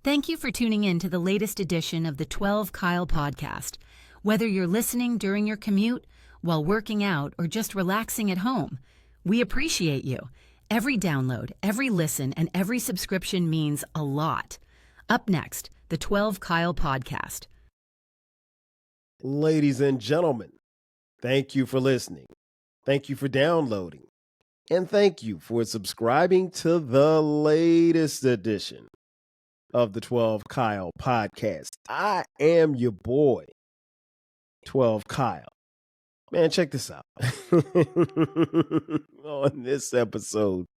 Thank you for tuning in to the latest edition of the 12 Kyle podcast. Whether you're listening during your commute, while working out, or just relaxing at home, we appreciate you. Every download, every listen, and every subscription means a lot. Up next, the 12 Kyle podcast. Ladies and gentlemen, thank you for listening. Thank you for downloading. And thank you for subscribing to the latest edition of the 12 Kyle podcast. I am your boy, 12 Kyle. Man, check this out. On this episode,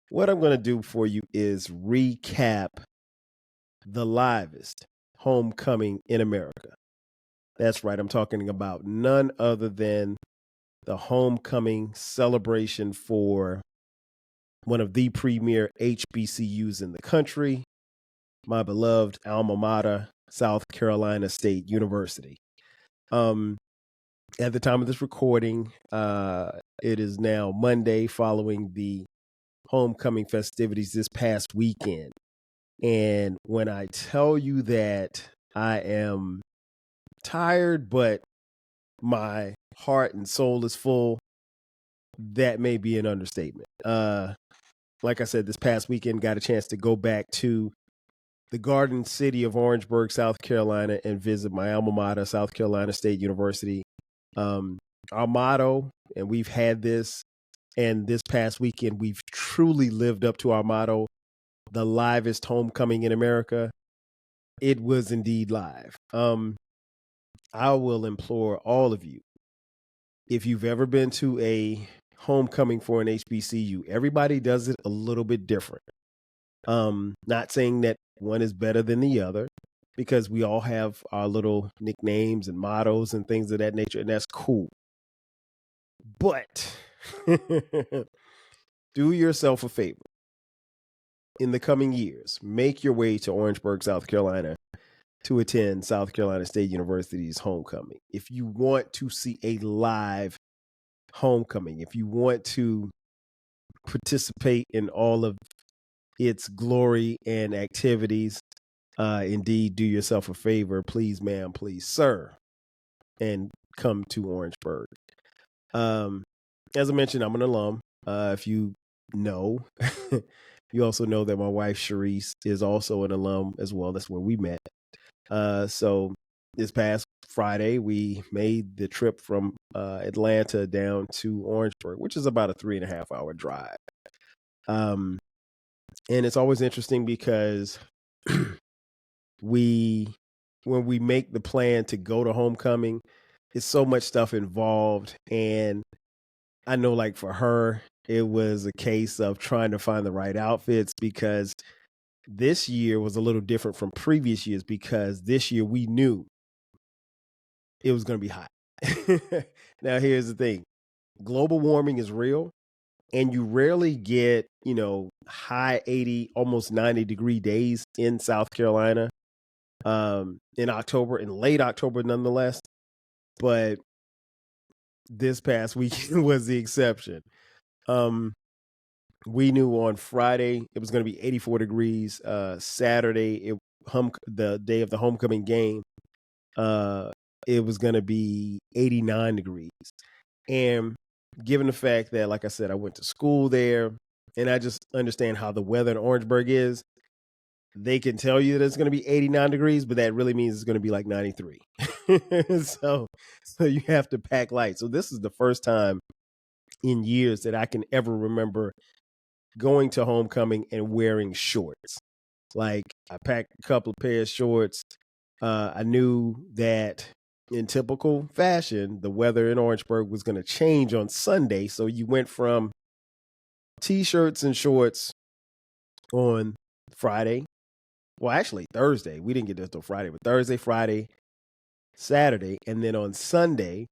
what I'm going to do for you is recap the Livest homecoming in America. That's right. I'm talking about none other than the homecoming celebration for one of the premier HBCUs in the country, my beloved alma mater, South Carolina State University. At the time of this recording, it is now Monday following the homecoming festivities this past weekend. And when I tell you that I am tired, but my heart and soul is full, that may be an understatement. Like I said, this past weekend, got a chance to go back to the Garden City of Orangeburg, South Carolina, and visit my alma mater, South Carolina State University. Our motto, and we've had this, and this past weekend, we've truly lived up to our motto, the livest homecoming in America. It was indeed live. I will implore all of you, if you've ever been to a homecoming for an HBCU, everybody does it a little bit different. Not saying that one is better than the other, because we all have our little nicknames and mottos and things of that nature, and that's cool. But do yourself a favor. In the coming years, make your way to Orangeburg, South Carolina, to attend South Carolina State University's homecoming. If you want to see a live homecoming, if you want to participate in all of its glory and activities, indeed, do yourself a favor. Please, ma'am, please, sir, and come to Orangeburg. As I mentioned, I'm an alum. If you know, you also know that my wife, Sharice, is also an alum as well. That's where we met. So this past Friday, we made the trip from Atlanta down to Orangeburg, which is about a 3.5 hour drive. And it's always interesting because when we make the plan to go to homecoming, it's so much stuff involved. And I know, like, for her, it was a case of trying to find the right outfits, because this year was a little different from previous years, because this year we knew it was going to be hot. Now, here's the thing. Global warming is real, and you rarely get, high 80, almost 90-degree days in South Carolina in October, in late October nonetheless. But this past weekend was the exception. We knew on Friday it was going to be 84 degrees. Saturday, the day of the homecoming game, it was going to be 89 degrees. And given the fact that, like I said, I went to school there, and I just understand how the weather in Orangeburg is, they can tell you that it's going to be 89 degrees, but that really means it's going to be like 93. So you have to pack light. So this is the first time in years that I can ever remember going to homecoming and wearing shorts. Like, I packed a couple of pairs of shorts. I knew that in typical fashion, the weather in Orangeburg was going to change on Sunday. So you went from t-shirts and shorts on Friday. Well, actually Thursday. We didn't get this till Friday, but Thursday, Friday, Saturday. And then on Sunday,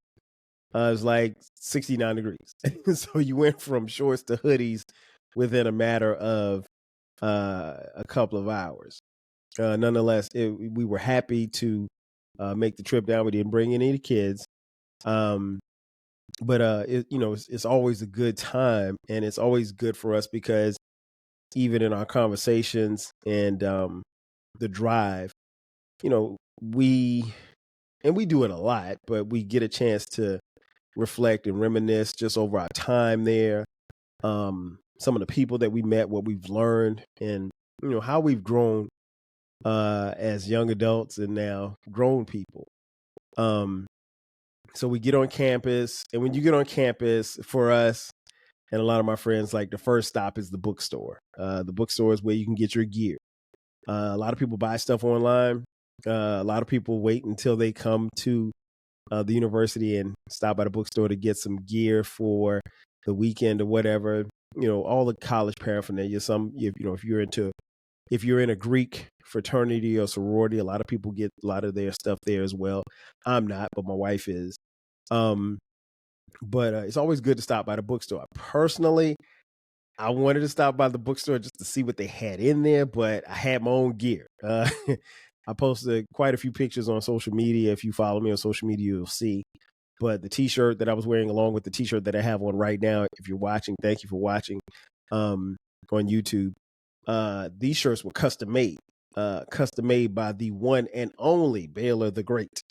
it was like 69 degrees. So you went from shorts to hoodies within a matter of a couple of hours. Nonetheless, we were happy to make the trip down. We didn't bring any of the kids. But it's always a good time, and it's always good for us, because even in our conversations and the drive, we do it a lot, but we get a chance to reflect and reminisce just over our time there. Some of the people that we met, what we've learned, and how we've grown as young adults and now grown people. So we get on campus, and when you get on campus, for us and a lot of my friends, like the first stop is the bookstore. The bookstore is where you can get your gear. A lot of people buy stuff online. A lot of people wait until they come to the university and stop by the bookstore to get some gear for the weekend or whatever. All the college paraphernalia. If you're in a Greek fraternity or sorority, a lot of people get a lot of their stuff there as well. I'm not, but my wife is. But it's always good to stop by the bookstore. Personally, I wanted to stop by the bookstore just to see what they had in there, but I had my own gear. I posted quite a few pictures on social media. If you follow me on social media, you'll see. But the T-shirt that I was wearing, along with the T-shirt that I have on right now, if you're watching, thank you for watching on YouTube. These shirts were custom made by the one and only Baylor the Great.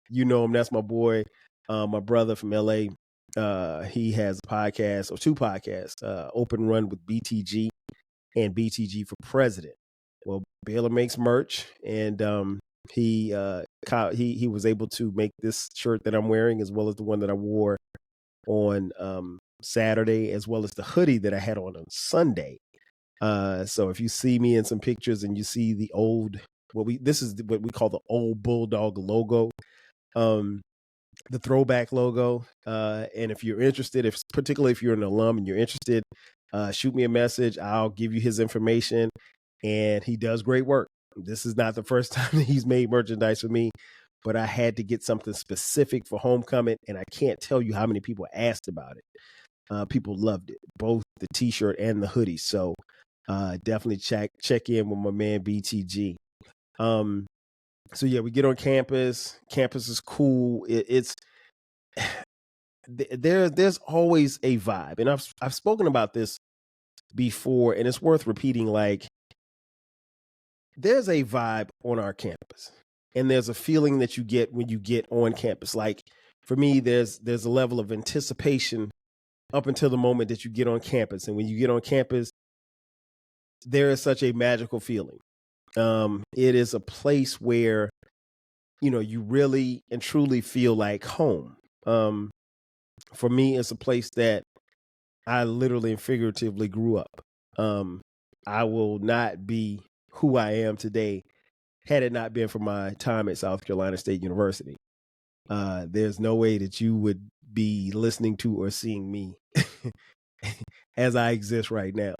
You know him. That's my boy, my brother from LA. He has a podcast, or two podcasts, Open Run with BTG and BTG for President. Well, Baylor makes merch, and he was able to make this shirt that I'm wearing, as well as the one that I wore on Saturday, as well as the hoodie that I had on Sunday. So if you see me in some pictures and you see the old, this is what we call the old Bulldog logo, the throwback logo. And if you're interested, particularly if you're an alum and you're interested, shoot me a message. I'll give you his information. And he does great work. This is not the first time that he's made merchandise for me, but I had to get something specific for homecoming, and I can't tell you how many people asked about it. People loved it, both the T-shirt and the hoodie. So definitely check in with my man BTG. So yeah, we get on campus. Campus is cool. There's always a vibe, and I've spoken about this before, and it's worth repeating. Like, there's a vibe on our campus, and there's a feeling that you get when you get on campus. Like, for me, there's a level of anticipation up until the moment that you get on campus, and when you get on campus, there is such a magical feeling. It is a place where you really and truly feel like home. For me, it's a place that I literally and figuratively grew up. I will not be who I am today had it not been for my time at South Carolina State University. There's no way that you would be listening to or seeing me as I exist right now.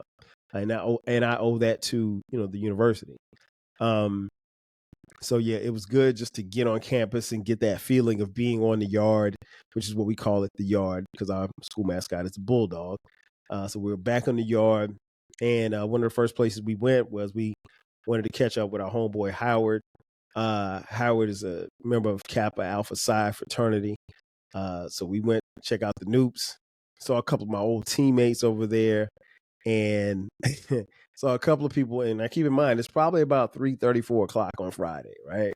And I owe that to, the university. So yeah, it was good just to get on campus and get that feeling of being on the yard, which is what we call it, the yard, because our school mascot is a bulldog. So we were back on the yard, and one of the first places we went was we wanted to catch up with our homeboy Howard. Howard is a member of Kappa Alpha Psi fraternity. So we went to check out the Noops, saw a couple of my old teammates over there, and saw a couple of people. And I keep in mind, it's probably about 3:30, 4 o'clock on Friday, right?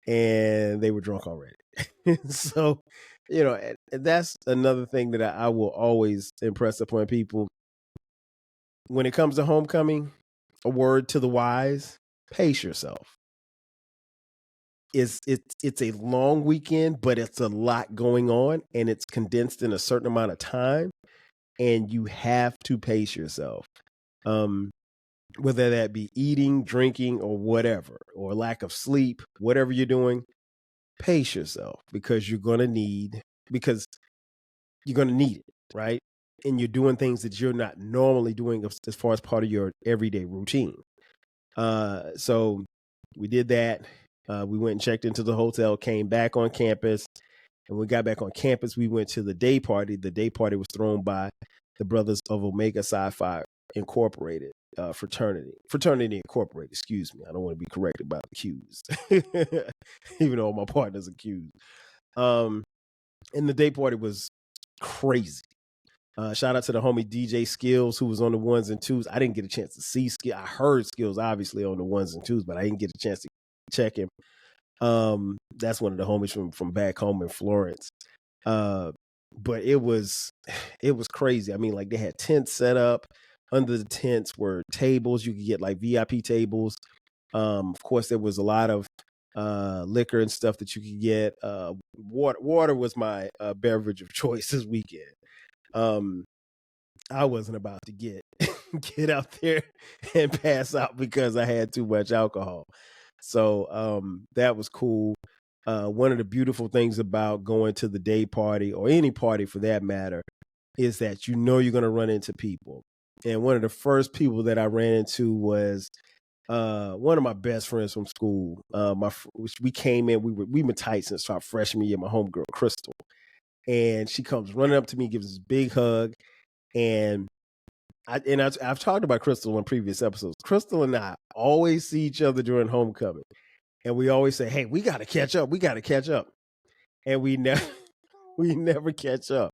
And they were drunk already. So, and that's another thing that I will always impress upon people. When it comes to homecoming, a word to the wise: pace yourself. It's a long weekend, but it's a lot going on, and it's condensed in a certain amount of time, and you have to pace yourself. Whether that be eating, drinking, or whatever, or lack of sleep, whatever you're doing, pace yourself, because you're going to need it, right? And you're doing things that you're not normally doing as far as part of your everyday routine. So we did that. We went and checked into the hotel, came back on campus. And when we got back on campus, we went to the day party. The day party was thrown by the brothers of Omega Psi Phi Incorporated, fraternity Incorporated, excuse me. I don't want to be corrected by the Qs, even though my partner's accused. And the day party was crazy. Shout out to the homie DJ Skills, who was on the ones and twos. I didn't get a chance to see Skills. I heard Skills obviously on the ones and twos, but I didn't get a chance to check him. That's one of the homies from back home in Florence. But it was crazy. I mean, like, they had tents set up. Under the tents were tables. You could get like VIP tables. Of course, there was a lot of liquor and stuff that you could get. Water was my beverage of choice this weekend. I wasn't about to get out there and pass out because I had too much alcohol. So that was cool. One of the beautiful things about going to the day party, or any party for that matter, is that you're going to run into people. And one of the first people that I ran into was one of my best friends from school. We came in, we've been tight since our freshman year, my homegirl, Crystal. And she comes running up to me, gives this big hug. And I've talked about Crystal in previous episodes. Crystal and I always see each other during homecoming. And we always say, hey, we got to catch up. We got to catch up. And we never catch up.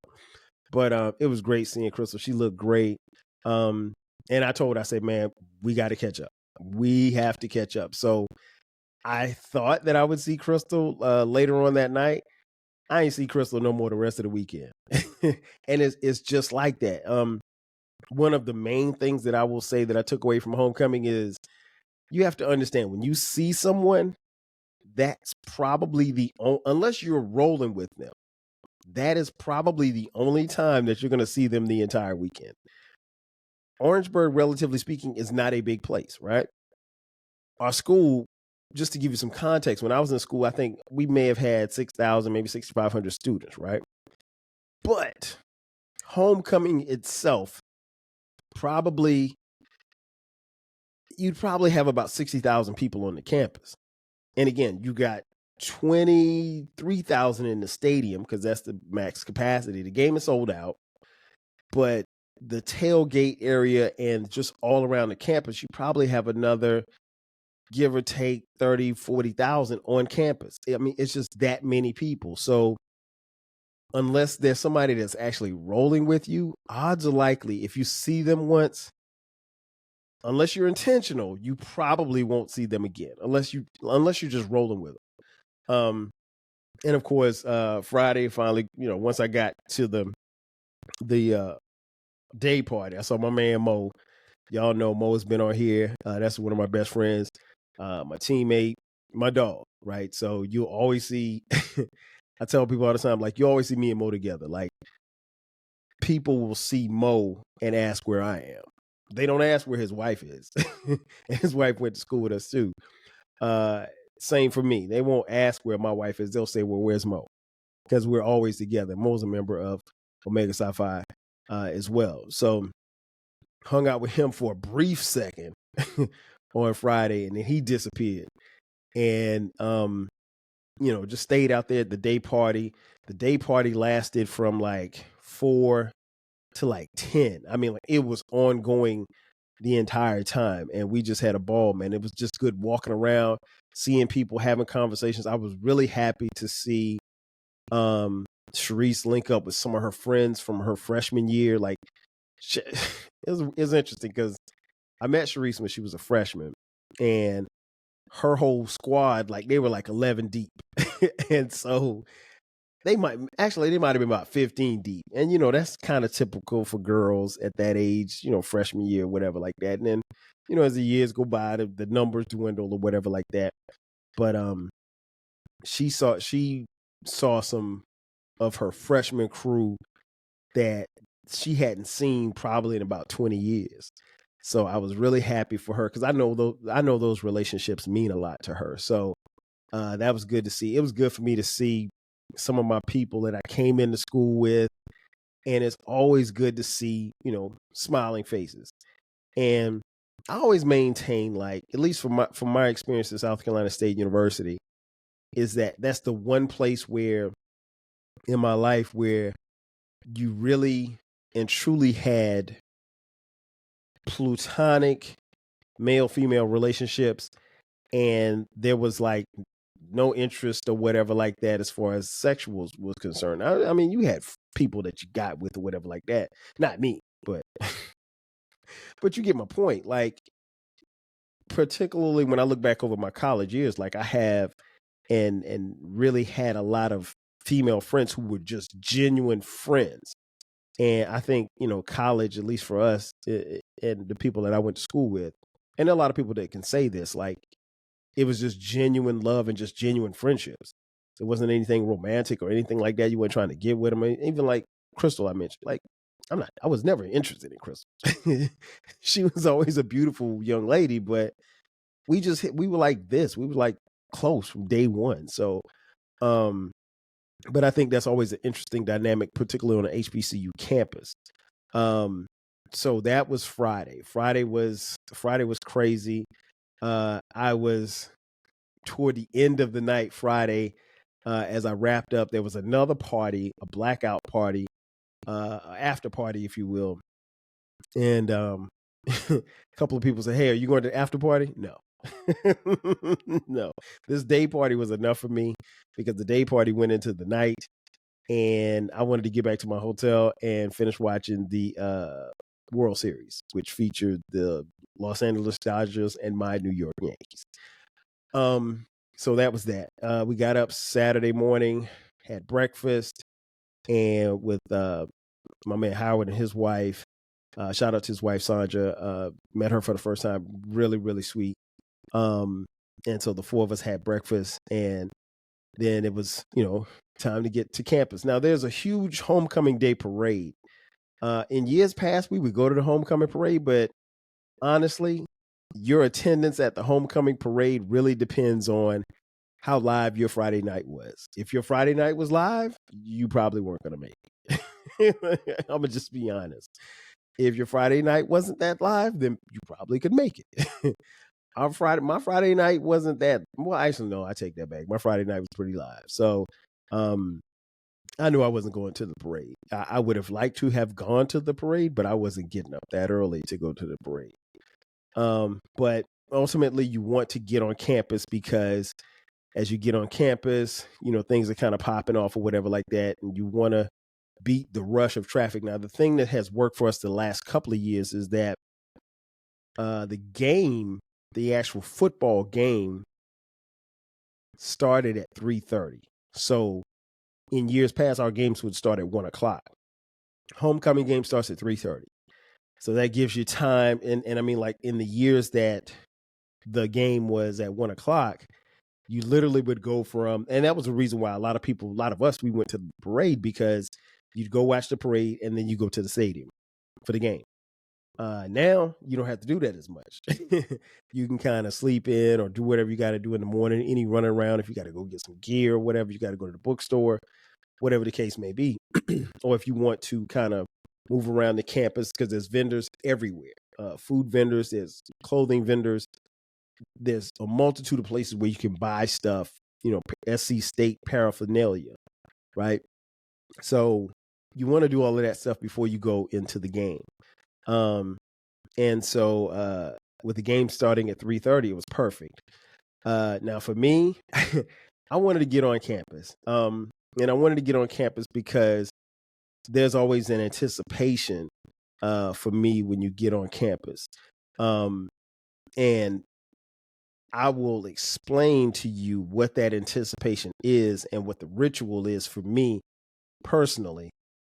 But it was great seeing Crystal. She looked great. And I told her, I said, man, we got to catch up. We have to catch up. So I thought that I would see Crystal later on that night. I ain't see Crystal no more the rest of the weekend. And it's just like that. One of the main things that I will say that I took away from homecoming is you have to understand, when you see someone, that's probably unless you're rolling with them, that is probably the only time that you're going to see them the entire weekend. Orangeburg, relatively speaking, is not a big place, right? Our school, just to give you some context, when I was in school, I think we may have had 6,000, maybe 6,500 students, right? But homecoming itself, you'd probably have about 60,000 people on the campus. And again, you got 23,000 in the stadium because that's the max capacity. The game is sold out, but the tailgate area and just all around the campus, you probably have another, give or take, 30, 40,000 on campus. I mean, it's just that many people. So unless there's somebody that's actually rolling with you, odds are likely if you see them once, unless you're intentional, you probably won't see them again unless you're just rolling with them. And of course, Friday, finally, once I got to the day party, I saw my man Mo. Y'all know Mo has been on here. That's one of my best friends, my teammate, my dog, right? So you'll always see, I tell people all the time, like, you always see me and Mo together. Like, people will see Mo and ask where I am. They don't ask where his wife is. And his wife went to school with us too. Same for me. They won't ask where my wife is. They'll say, well, where's Mo? Because we're always together. Mo's a member of Omega Psi Phi as well. So hung out with him for a brief second on Friday, and then he disappeared. And, just stayed out there at the day party. The day party lasted from like 4 to like 10. I mean, like, it was ongoing the entire time, and we just had a ball, man. It was just good walking around, seeing people, having conversations. I was really happy to see Sharice link up with some of her friends from her freshman year. Like, it was interesting because I met Sharice when she was a freshman, and her whole squad, like, they were like 11 deep. And so they might have been about 15 deep. And, that's kind of typical for girls at that age, freshman year, whatever like that. And then, as the years go by, the numbers dwindle or whatever like that. But she saw some of her freshman crew that she hadn't seen probably in about 20 years. So I was really happy for her because I know those relationships mean a lot to her. So that was good to see. It was good for me to see some of my people that I came into school with, and it's always good to see, smiling faces. And I always maintain, like, at least from my experience at South Carolina State University, is that's the one place where in my life where you really and truly had platonic male-female relationships, and there was like no interest or whatever like that as far as sexuals was concerned. I mean, you had people that you got with or whatever like that. Not me, but but you get my point. Like, particularly when I look back over my college years, like I have and really had a lot of female friends who were just genuine friends. And I think, college, at least for us and the people that I went to school with, and there are a lot of people that can say this, like it was just genuine love and just genuine friendships. It wasn't anything romantic or anything like that. You weren't trying to get with them. Even like Crystal, I mentioned, like I was never interested in Crystal. She was always a beautiful young lady, but we were like this. We were like close from day one. So, but I think that's always an interesting dynamic, particularly on an HBCU campus. So that was Friday. Friday was crazy. I was toward the end of the night Friday, as I wrapped up, there was another party, a blackout party, after party, if you will. And a couple of people said, "Hey, are you going to the after party?" No. No. This day party was enough for me because the day party went into the night and I wanted to get back to my hotel and finish watching the World Series, which featured the Los Angeles Dodgers and my New York Yankees. So that was that. We got up Saturday morning, had breakfast, and with my man Howard and his wife. Shout out to his wife Sandra. Met her for the first time. Really, really sweet. And so the four of us had breakfast, and then it was, time to get to campus. Now there's a huge homecoming day parade. In years past, we would go to the homecoming parade, but honestly, your attendance at the homecoming parade really depends on how live your Friday night was. If your Friday night was live, you probably weren't going to make it. I'm going to just be honest. If your Friday night wasn't that live, then you probably could make it. My Friday night wasn't that, well, actually, no, I take that back. My Friday night was pretty live. So, I knew I wasn't going to the parade. I would have liked to have gone to the parade, but I wasn't getting up that early to go to the parade. But ultimately you want to get on campus because as you get on campus, things are kind of popping off or whatever like that. And you want to beat the rush of traffic. Now, the thing that has worked for us the last couple of years is that the actual football game started at 3:30. So in years past, our games would start at 1:00. Homecoming game starts at 3:30. So that gives you time. And I mean, like in the years that the game was at 1:00, you literally would go from, and that was the reason why a lot of us, we went to the parade because you'd go watch the parade and then you go to the stadium for the game. Now you don't have to do that as much. You can kind of sleep in or do whatever you got to do in the morning, any running around. If you got to go get some gear or whatever, you got to go to the bookstore, whatever the case may be. Or if you want to kind of move around the campus, because there's vendors everywhere, food vendors, there's clothing vendors, there's a multitude of places where you can buy stuff, SC State paraphernalia, right? So you want to do all of that stuff before you go into the game. And so with the game starting at 3:30, it was perfect. Now for me, I wanted to get on campus. And I wanted to get on campus because there's always an anticipation for me when you get on campus. And I will explain to you what that anticipation is and what the ritual is for me personally.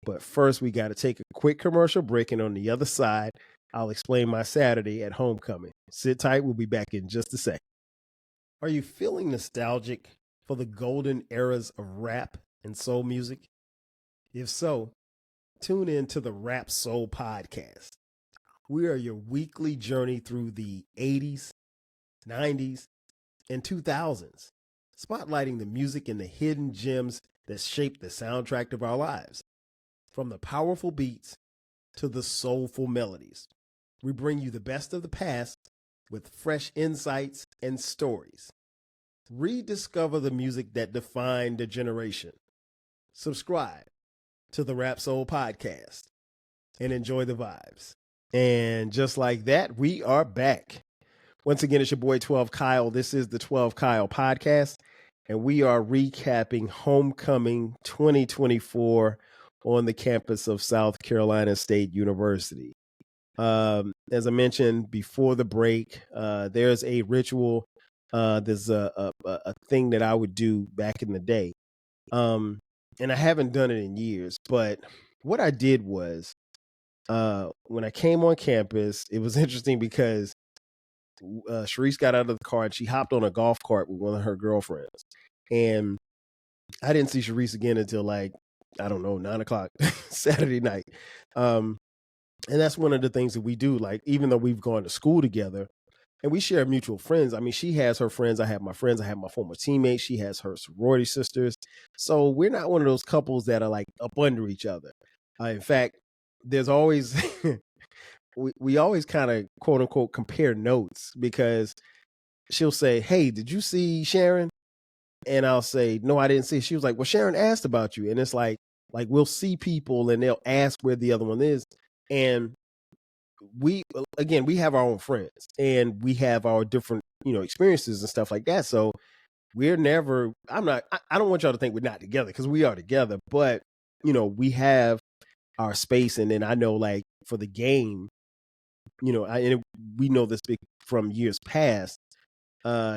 But first, we got to take a quick commercial break. And on the other side, I'll explain my Saturday at homecoming. Sit tight. We'll be back in just a sec. Are you feeling nostalgic for the golden eras of rap and soul music? If so, tune in to the Rap Soul Podcast. We are your weekly journey through the 80s, 90s, and 2000s, spotlighting the music and the hidden gems that shaped the soundtrack of our lives. From the powerful beats to the soulful melodies, we bring you the best of the past with fresh insights and stories. Rediscover the music that defined a generation. Subscribe to the Rap Soul Podcast and enjoy the vibes. And just like that, we are back. Once again, it's your boy 12 Kyle. This is the 12 Kyle Podcast. and we are recapping Homecoming 2024 on the campus of South Carolina State University. As I mentioned before the break, there's a ritual. There's a thing that I would do back in the day. And I haven't done it in years, but what I did was when I came on campus, it was interesting because Sharice got out of the car and she hopped on a golf cart with one of her girlfriends. And I didn't see Sharice again until like, I don't know, 9:00 Saturday night. And that's one of the things that we do. Like, even though we've gone to school together and we share mutual friends, I mean, she has her friends. I have my friends. I have my former teammates. She has her sorority sisters. So we're not one of those couples that are like up under each other. In fact, there's always, we always kind of quote unquote compare notes because she'll say, "Hey, did you see Sharon?" And I'll say, "No, I didn't see." She was like, "Well, Sharon asked about you." And it's like we'll see people and they'll ask where the other one is. And we have our own friends and we have our different, experiences and stuff like that. So we're never, I don't want y'all to think we're not together because we are together, but we have our space. And then I know, like, for the game, we know this big from years past.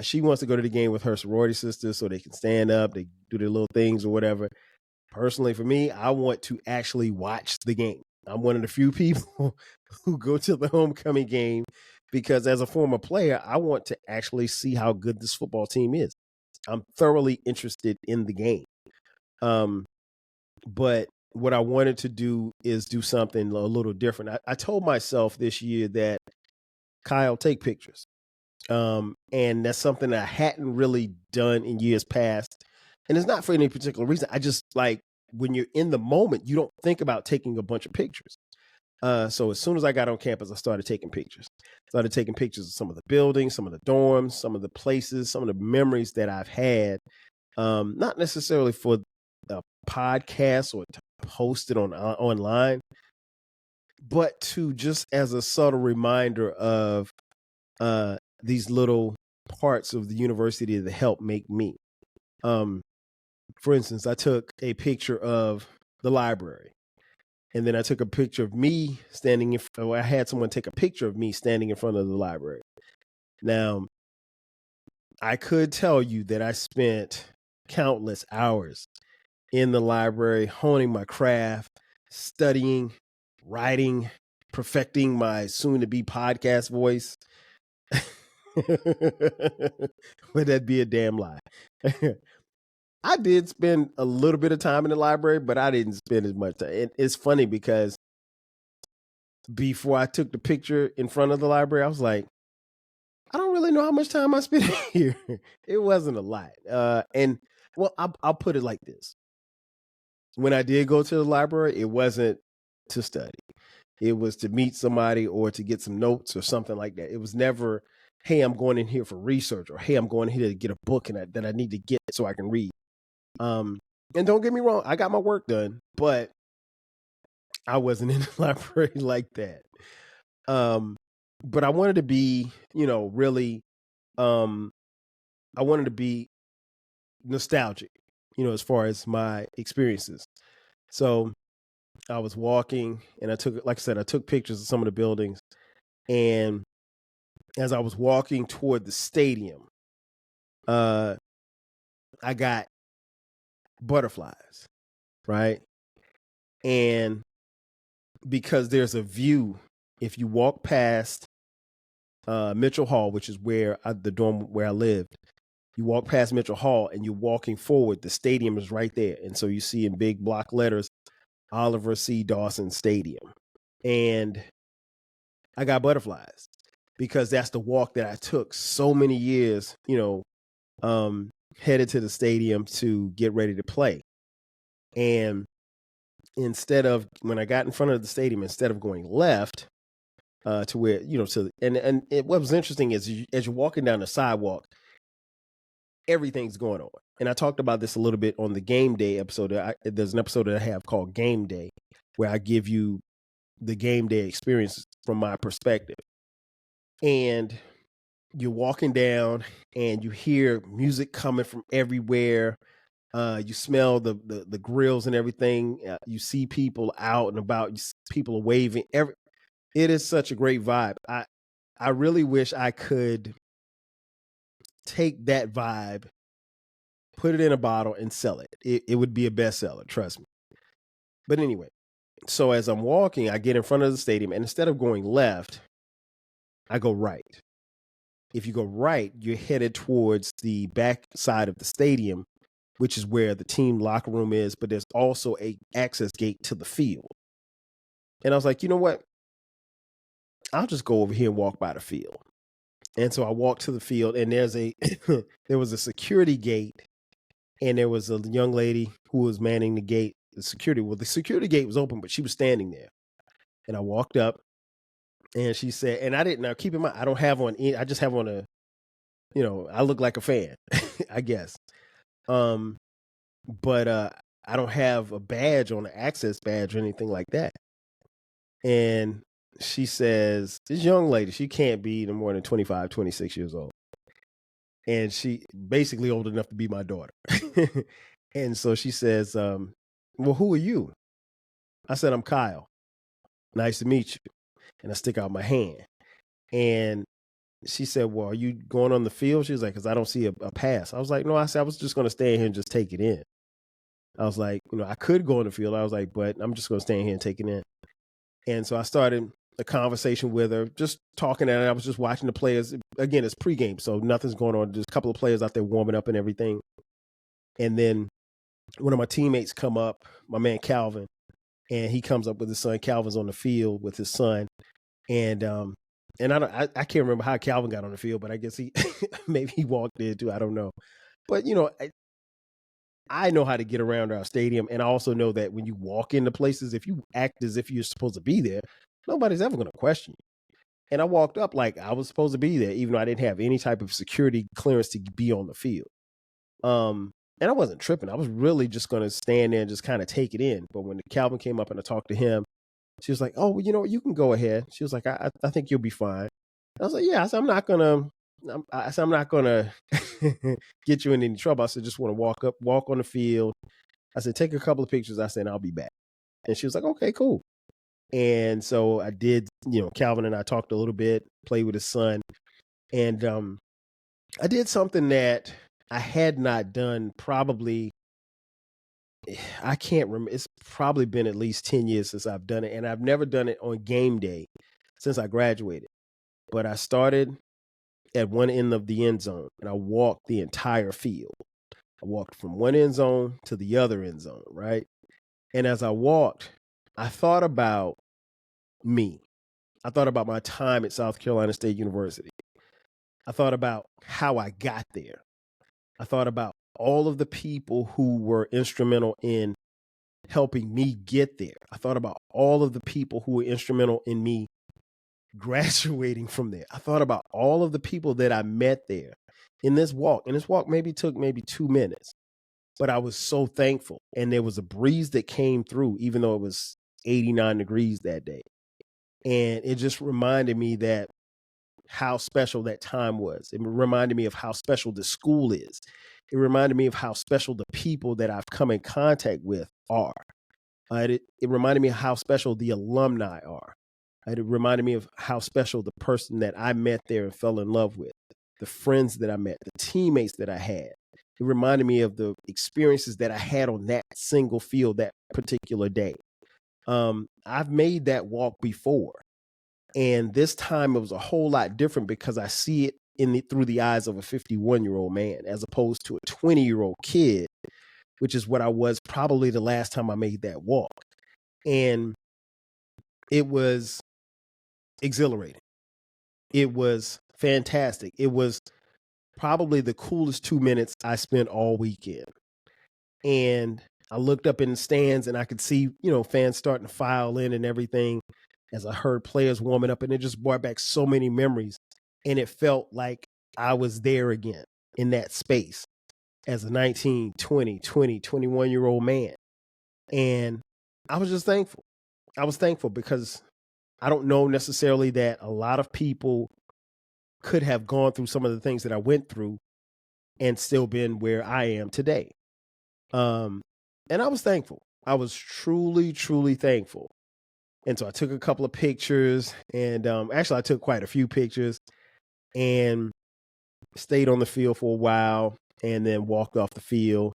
She wants to go to the game with her sorority sisters so they can stand up, they do their little things or whatever. Personally, for me, I want to actually watch the game. I'm one of the few people who go to the homecoming game because as a former player, I want to actually see how good this football team is. I'm thoroughly interested in the game. But what I wanted to do is do something a little different. I told myself this year that, Kyle, take pictures. And that's something I hadn't really done in years past. And it's not for any particular reason. I just, like, when you're in the moment, you don't think about taking a bunch of pictures. So as soon as I got on campus, I started taking pictures. Started taking pictures of some of the buildings, some of the dorms, some of the places, some of the memories that I've had. Not necessarily for a podcast or to post it online, but to just as a subtle reminder of these little parts of the university that help make me. For instance, I took a picture of the library, and then I took a picture of me standing I had someone take a picture of me standing in front of the library. Now, I could tell you that I spent countless hours in the library honing my craft, studying, writing, perfecting my soon-to-be podcast voice. Would that be a damn lie? I did spend a little bit of time in the library, but I didn't spend as much time. It's funny because before I took the picture in front of the library, I was like, I don't really know how much time I spent here. It wasn't a lot. And well, I'll put it like this. When I did go to the library, it wasn't to study. It was to meet somebody or to get some notes or something like that. It was never, hey, I'm going in here for research, or hey, I'm going here to get a book that I need to get so I can read. And don't get me wrong, I got my work done, but I wasn't in the library like that. But I wanted to be, really, I wanted to be nostalgic, as far as my experiences. So I was walking and I took pictures of some of the buildings. And as I was walking toward the stadium, I got butterflies, right? And because there's a view, if you walk past Mitchell Hall, which is where the dorm where I lived, you walk past Mitchell Hall and you're walking forward, the stadium is right there. And so you see in big block letters, Oliver C. Dawson Stadium. And I got butterflies because that's the walk that I took so many years, headed to the stadium to get ready to play. And instead of, when I got in front of the stadium, instead of going left to where, what was interesting is as you're walking down the sidewalk, everything's going on. And I talked about this a little bit on the game day episode. There's an episode that I have called Game Day, where I give you the game day experience from my perspective. And you're walking down and you hear music coming from everywhere. You smell the grills and everything. You see people out and about. People are waving. It is such a great vibe. I really wish I could take that vibe, put it in a bottle, and sell it. It would be a bestseller, trust me. But anyway, so as I'm walking, I get in front of the stadium, and instead of going left, I go right. If you go right, you're headed towards the back side of the stadium, which is where the team locker room is, but there's also a access gate to the field. And I was like, you know what? I'll just go over here and walk by the field. And so I walked to the field, and there was a security gate, and there was a young lady who was manning the gate. The security gate was open, but she was standing there. And I walked up, and she said, and I didn't, now keep in mind, I don't have on any, I just have on I look like a fan, I guess. But I don't have a badge on, an access badge or anything like that. And she says, this young lady, she can't be no more than 25, 26 years old. And she basically old enough to be my daughter. And so she says, well, who are you? I said, I'm Kyle. Nice to meet you. And I stick out my hand. And she said, well, are you going on the field? She was like, because I don't see a pass. I was like, no, I said, I was just going to stay in here and just take it in. I was like, I could go on the field. I was like, but I'm just going to stay in here and take it in. And so I started a conversation with her, just talking, and I was just watching the players. Again, it's pregame, so nothing's going on. There's a couple of players out there warming up and everything. And then one of my teammates come up, my man Calvin, and he comes up with his son. Calvin's on the field with his son. And I can't remember how Calvin got on the field, but I guess maybe he walked in too. I don't know. But, I know how to get around our stadium. And I also know that when you walk into places, if you act as if you're supposed to be there, nobody's ever going to question you. And I walked up like I was supposed to be there, even though I didn't have any type of security clearance to be on the field. And I wasn't tripping. I was really just going to stand there and just kind of take it in. But when Calvin came up and I talked to him, she was like, oh, well, you can go ahead. She was like, I think you'll be fine. I was like, yeah. I said, I'm not gonna get you in any trouble. I said, just want to walk on the field. I said, take a couple of pictures. I said, I'll be back. And she was like, okay, cool. And so I did, Calvin and I talked a little bit, played with his son. And I did something that I had not done probably, I can't remember. It's probably been at least 10 years since I've done it. And I've never done it on game day since I graduated. But I started at one end of the end zone and I walked the entire field. I walked from one end zone to the other end zone, right? And as I walked, I thought about me. I thought about my time at South Carolina State University. I thought about how I got there. I thought about all of the people who were instrumental in helping me get there. I thought about all of the people who were instrumental in me graduating from there. I thought about all of the people that I met there in this walk. And this walk took 2 minutes, but I was so thankful. And there was a breeze that came through, even though it was 89 degrees that day. And it just reminded me that how special that time was. It reminded me of how special the school is. It reminded me of how special the people that I've come in contact with are. It reminded me of how special the alumni are. It reminded me of how special the person that I met there and fell in love with, the friends that I met, the teammates that I had. It reminded me of the experiences that I had on that single field that particular day. I've made that walk before. And this time it was a whole lot different because I see it through the eyes of a 51-year-old man as opposed to a 20-year-old kid, which is what I was probably the last time I made that walk. And it was exhilarating. It was fantastic. It was probably the coolest 2 minutes I spent all weekend. And I looked up in the stands and I could see, fans starting to file in and everything as I heard players warming up, and it just brought back so many memories. And it felt like I was there again in that space as a 19, 20, 21-year-old man. And I was just thankful. I was thankful because I don't know necessarily that a lot of people could have gone through some of the things that I went through and still been where I am today. And I was thankful. I was truly, truly thankful. And so I took a couple of pictures, and actually I took quite a few pictures, and stayed on the field for a while, and then walked off the field,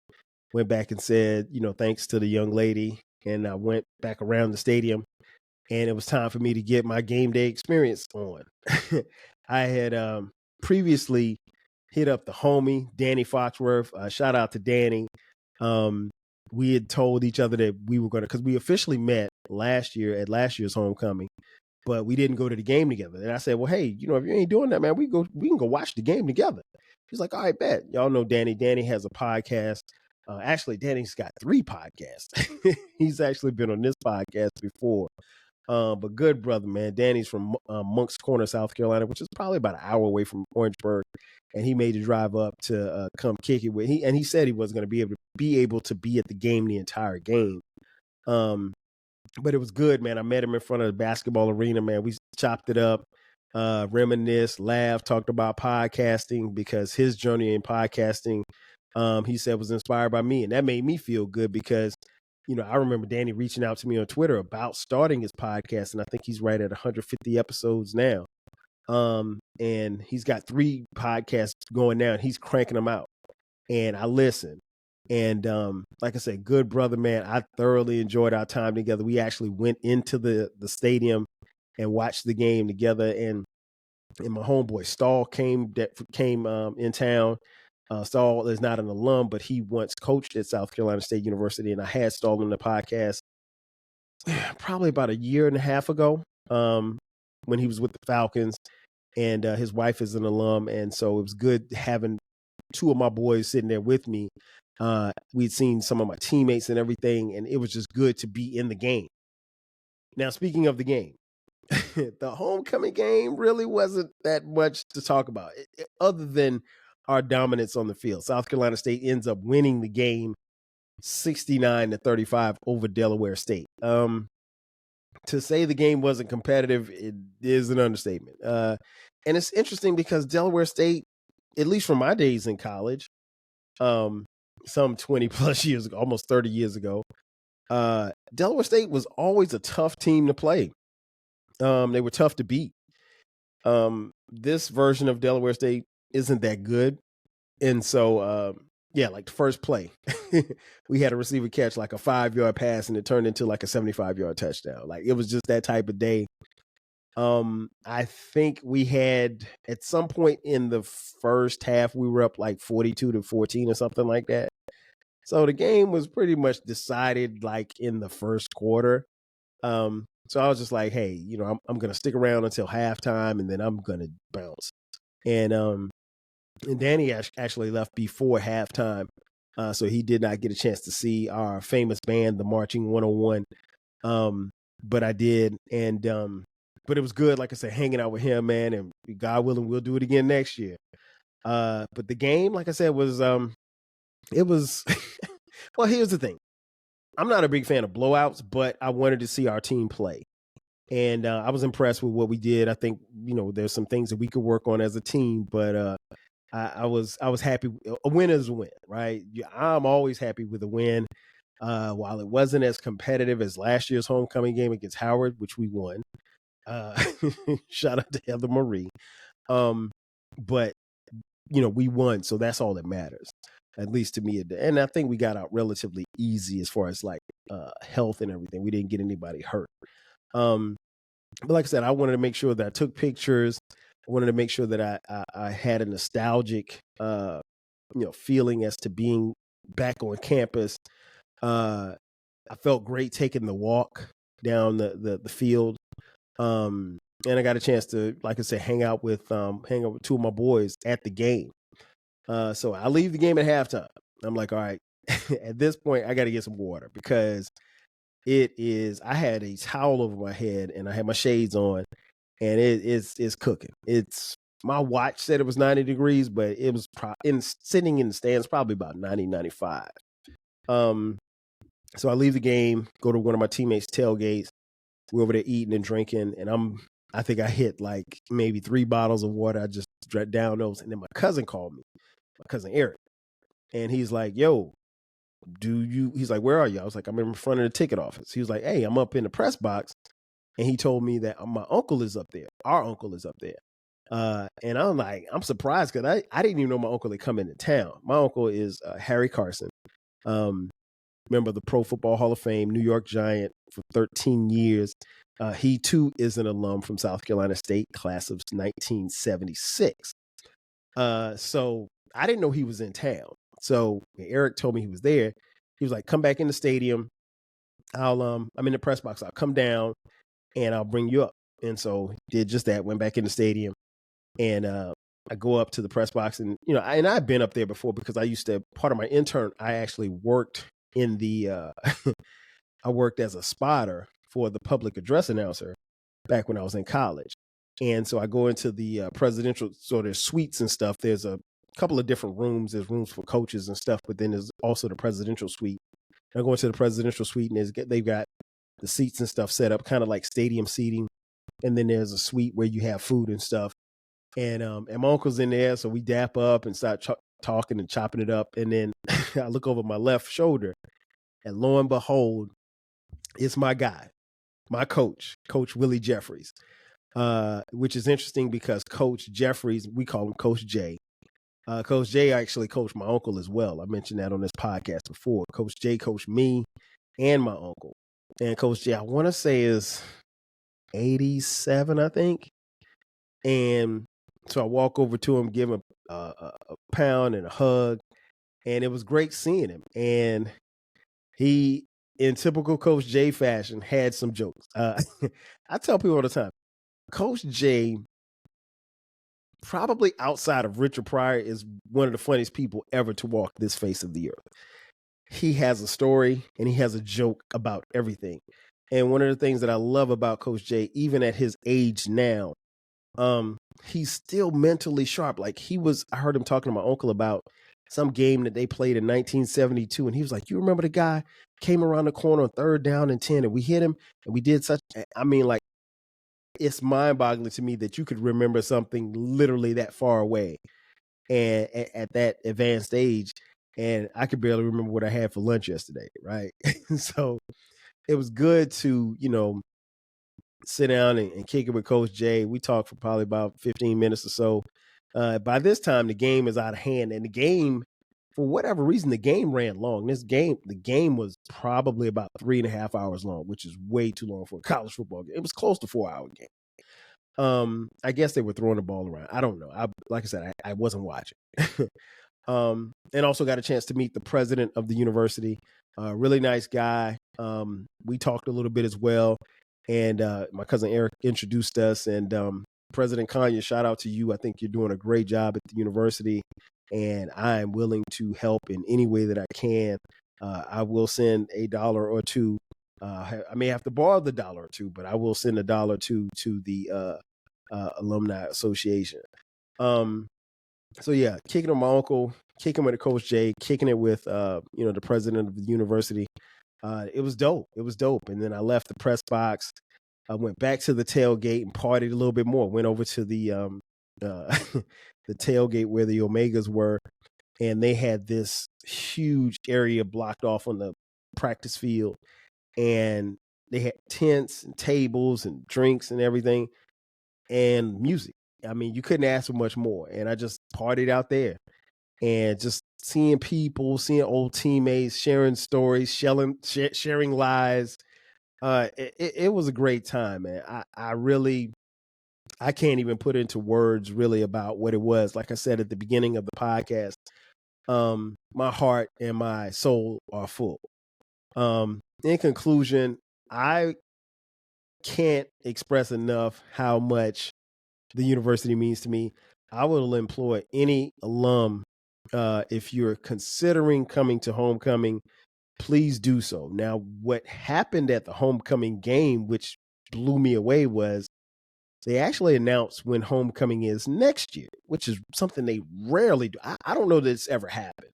went back and said, thanks to the young lady. And I went back around the stadium, and it was time for me to get my game day experience on. I had previously hit up the homie, Danny Foxworth. Shout out to Danny. We had told each other that we were going to, because we officially met last year at last year's homecoming, but we didn't go to the game together. And I said, well, hey, if you ain't doing that, man, we can go watch the game together. He's like, all right, bet. Y'all know Danny. Danny has a podcast. Actually, Danny's got 3 podcasts. He's actually been on this podcast before. But good brother, man. Danny's from Moncks Corner, South Carolina, which is probably about an hour away from Orangeburg. And he made the drive up to come kick it with. He said he wasn't going to be able to be at the game the entire game. But it was good, man. I met him in front of the basketball arena, man. We chopped it up, reminisced, laughed, talked about podcasting, because his journey in podcasting, he said, was inspired by me. And that made me feel good because, I remember Danny reaching out to me on Twitter about starting his podcast. And I think he's right at 150 episodes now. And he's got 3 podcasts going now, and he's cranking them out. And I listen. And like I said, good brother, man. I thoroughly enjoyed our time together. We actually went into the stadium and watched the game together. And my homeboy Stahl came in town. Stahl is not an alum, but he once coached at South Carolina State University, and I had Stahl on the podcast probably about a year and a half ago, when he was with the Falcons, and his wife is an alum, and so it was good having 2 of my boys sitting there with me. We'd seen some of my teammates and everything, and it was just good to be in the game. Now, speaking of the game, the homecoming game really wasn't that much to talk about, other than our dominance on the field. South Carolina State ends up winning the game 69-35 over Delaware State. To say the game wasn't competitive, it is an understatement. And it's interesting because Delaware State, at least from my days in college, some 20 plus years ago, almost 30 years ago, Delaware State was always a tough team to play. They were tough to beat. This version of Delaware State isn't that good. And so, like the first play, we had a receiver catch like a 5-yard pass, and it turned into like a 75-yard touchdown. Like, it was just that type of day. I think we had, at some point in the first half, we were up like 42-14 or something like that. So the game was pretty much decided like in the first quarter. So I was just like, hey, I'm going to stick around until halftime, and then I'm going to bounce. And Danny actually left before halftime. So he did not get a chance to see our famous band, the Marching 101. But I did. And, but it was good, like I said, hanging out with him, man. And God willing, we'll do it again next year. But the game, like I said, was, it was, well, here's the thing. I'm not a big fan of blowouts, but I wanted to see our team play. And I was impressed with what we did. I think, there's some things that we could work on as a team, but I was happy. A win is a win, right? I'm always happy with a win. While it wasn't as competitive as last year's homecoming game against Howard, which we won. Shout out to Heather Marie. But, we won, so that's all that matters, at least to me. And I think we got out relatively easy as far as like health and everything. We didn't get anybody hurt. But like I said, I wanted to make sure that I took pictures. I wanted to make sure that I had a nostalgic, feeling as to being back on campus. I felt great taking the walk down the field. And I got a chance to, like I said, hang out with 2 of my boys at the game. So I leave the game at halftime. I'm like, all right, at this point, I got to get some water, because I had a towel over my head and I had my shades on, and it's cooking. My watch said it was 90 degrees, but it was sitting in the stands, probably about 90, 95. So I leave the game, go to one of my teammates' tailgates. We're over there eating and drinking, and I think I hit like maybe 3 bottles of water. I just down those. And then my cousin called me, my cousin Eric. And he's like, yo, he's like, where are you? I was like, I'm in front of the ticket office. He was like, hey, I'm up in the press box. And he told me that my uncle is up there. Our uncle is up there. And I'm like, I'm surprised because I didn't even know my uncle had come into town. My uncle is Harry Carson, member of the Pro Football Hall of Fame, New York Giant for 13 years. He too is an alum from South Carolina State, class of 1976. So I didn't know he was in town. So when Eric told me he was there, he was like, come back in the stadium. I'm in the press box. I'll come down and I'll bring you up. And so did just that, went back in the stadium. And I go up to the press box, and I've been up there before because I used to, part of my intern, I actually worked in the I worked as a spotter for the public address announcer back when I was in college. And so I go into the presidential, so there's suites and stuff. There's a couple of different rooms. There's rooms for coaches and stuff, but then there's also the presidential suite. I go into the presidential suite, and they've got the seats and stuff set up kind of like stadium seating. And then there's a suite where you have food and stuff. And my uncle's in there, so we dap up and start talking and chopping it up. And then I look over my left shoulder, and lo and behold, it's my guy, my coach, Coach Willie Jeffries, which is interesting because Coach Jeffries, we call him Coach J. Coach J actually coached my uncle as well. I mentioned that on this podcast before. Coach J coached me and my uncle. And Coach J, I want to say is 87, I think. And so I walk over to him, give him a pound and a hug, and it was great seeing him. And he, in typical Coach J fashion, had some jokes. I tell people all the time, Coach J, probably outside of Richard Pryor, is one of the funniest people ever to walk this face of the earth. He has a story and he has a joke about everything. And one of the things that I love about Coach J, even at his age now, he's still mentally sharp. Like I heard him talking to my uncle about some game that they played in 1972. And he was like, you remember the guy came around the corner on 3rd down and 10 and we hit him and we did like, it's mind boggling to me that you could remember something literally that far away and at that advanced age. And I could barely remember what I had for lunch yesterday. Right. So it was good to, sit down and kick it with Coach J. We talked for probably about 15 minutes or so. By this time, the game is out of hand. And the game, for whatever reason, the game ran long. The game was probably about 3.5 hours long, which is way too long for a college football game. It was close to 4-hour game. I guess they were throwing the ball around. I don't know. Like I said, I wasn't watching. And also got a chance to meet the president of the university. Really nice guy. We talked a little bit as well. And my cousin Eric introduced us. And President Kanye, shout out to you. I think you're doing a great job at the university. And I am willing to help in any way that I can. I will send $1 or $2. I may have to borrow the $1 or $2, but I will send $1 or $2 to the Alumni Association. So yeah, kicking with my uncle, kicking with Coach J, kicking it with the president of the university. It was dope. And then I left the press box. I went back to the tailgate and partied a little bit more. Went over to the the tailgate where the Omegas were, and they had this huge area blocked off on the practice field, and they had tents and tables and drinks and everything, and music. I mean, you couldn't ask for much more. And I just partied out there and just seeing people, seeing old teammates, sharing stories, sharing lies. It was a great time, man. I can't even put into words really about what it was. Like I said at the beginning of the podcast, my heart and my soul are full. In conclusion, I can't express enough how much the university means to me. I will employ any alum, if you're considering coming to homecoming, please do so. Now, what happened at the homecoming game, which blew me away, was they actually announced when homecoming is next year, which is something they rarely do. I don't know that it's ever happened.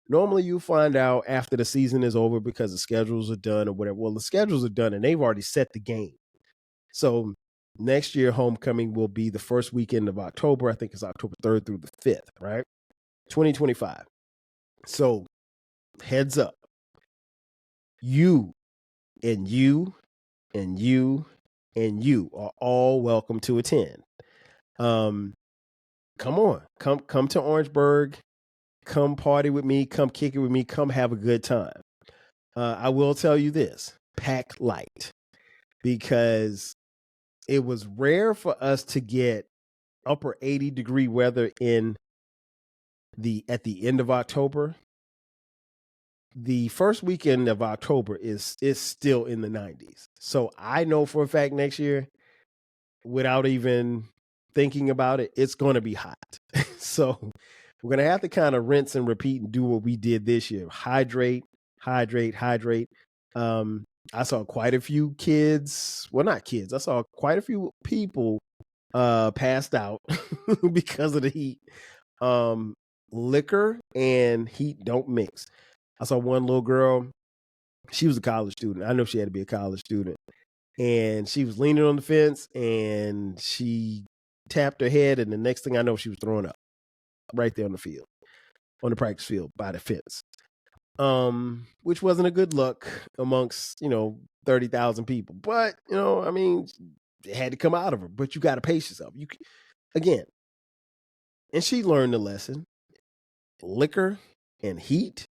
Normally you find out after the season is over because the schedules are done or whatever. Well, the schedules are done and they've already set the game. So next year homecoming will be the first weekend of October. I think it's October 3rd through the 5th, right? 2025. So heads up, you and you and you and you are all welcome to attend. Come on, come to Orangeburg, come party with me, come kick it with me, come have a good time. I will tell you this, pack light, because it was rare for us to get upper 80-degree weather at the end of October. The first weekend of October is still in the 90s. So I know for a fact next year, without even thinking about it, it's going to be hot. So we're going to have to kind of rinse and repeat and do what we did this year. Hydrate, hydrate, hydrate. I saw quite a few kids. Well, not kids. I saw quite a few people passed out because of the heat. Liquor and heat don't mix. I saw one little girl. She was a college student. I know she had to be a college student. And she was leaning on the fence and she tapped her head. And the next thing I know, she was throwing up right there on the field, on the practice field by the fence. Which wasn't a good look amongst, 30,000 people. But, it had to come out of her. But you got to pace yourself. Again, and she learned the lesson. Liquor and heat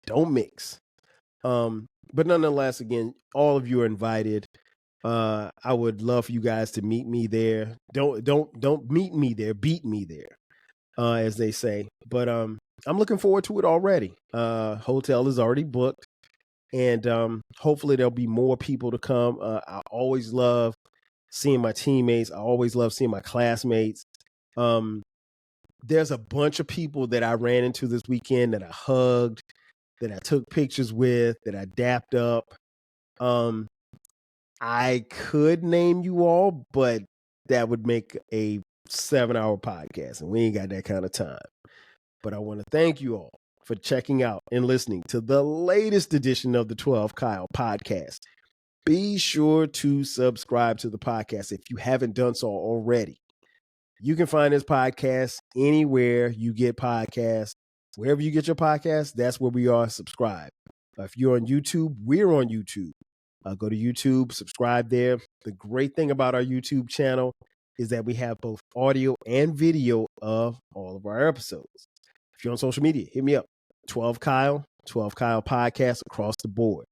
don't mix. But nonetheless, again, all of you are invited. I would love for you guys to meet me there. Don't meet me there, beat me there, as they say. But I'm looking forward to it already. Hotel is already booked, and hopefully there'll be more people to come. I always love seeing my teammates. I always love seeing my classmates. There's a bunch of people that I ran into this weekend that I hugged, that I took pictures with, that I dapped up. I could name you all, but that would make a 7-hour podcast, and we ain't got that kind of time. But I want to thank you all for checking out and listening to the latest edition of the 12 Kyle podcast. Be sure to subscribe to the podcast if you haven't done so already. You can find this podcast anywhere you get podcasts. Wherever you get your podcasts, that's where we are. Subscribe. If you're on YouTube, we're on YouTube. Go to YouTube, subscribe there. The great thing about our YouTube channel is that we have both audio and video of all of our episodes. If you're on social media, hit me up. 12 Kyle podcast across the board.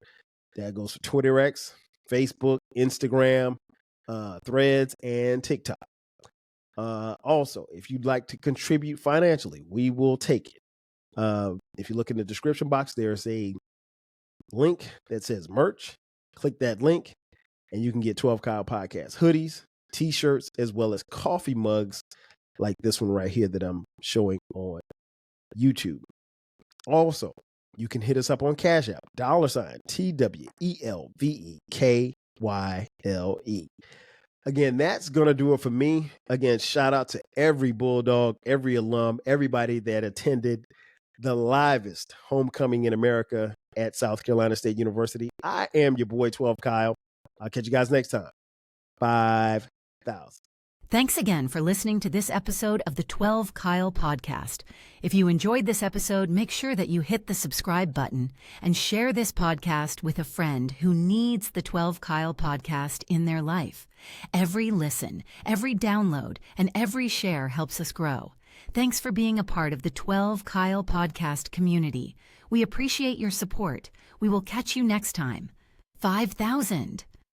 That goes for Twitter X, Facebook, Instagram, Threads, and TikTok. Also, if you'd like to contribute financially, we will take it. If you look in the description box, there's a link that says merch. Click that link and you can get 12 Kyle podcast hoodies, t-shirts, as well as coffee mugs like this one right here that I'm showing on YouTube. Also, you can hit us up on Cash App, $TWELVEKYLE. Again, that's going to do it for me. Again, shout out to every Bulldog, every alum, everybody that attended the livest homecoming in America at South Carolina State University. I am your boy, 12 Kyle. I'll catch you guys next time. 5,000. Thanks again for listening to this episode of the 12 Kyle podcast. If you enjoyed this episode, make sure that you hit the subscribe button and share this podcast with a friend who needs the 12 Kyle podcast in their life. Every listen, every download, and every share helps us grow. Thanks for being a part of the 12 Kyle podcast community. We appreciate your support. We will catch you next time. 5,000.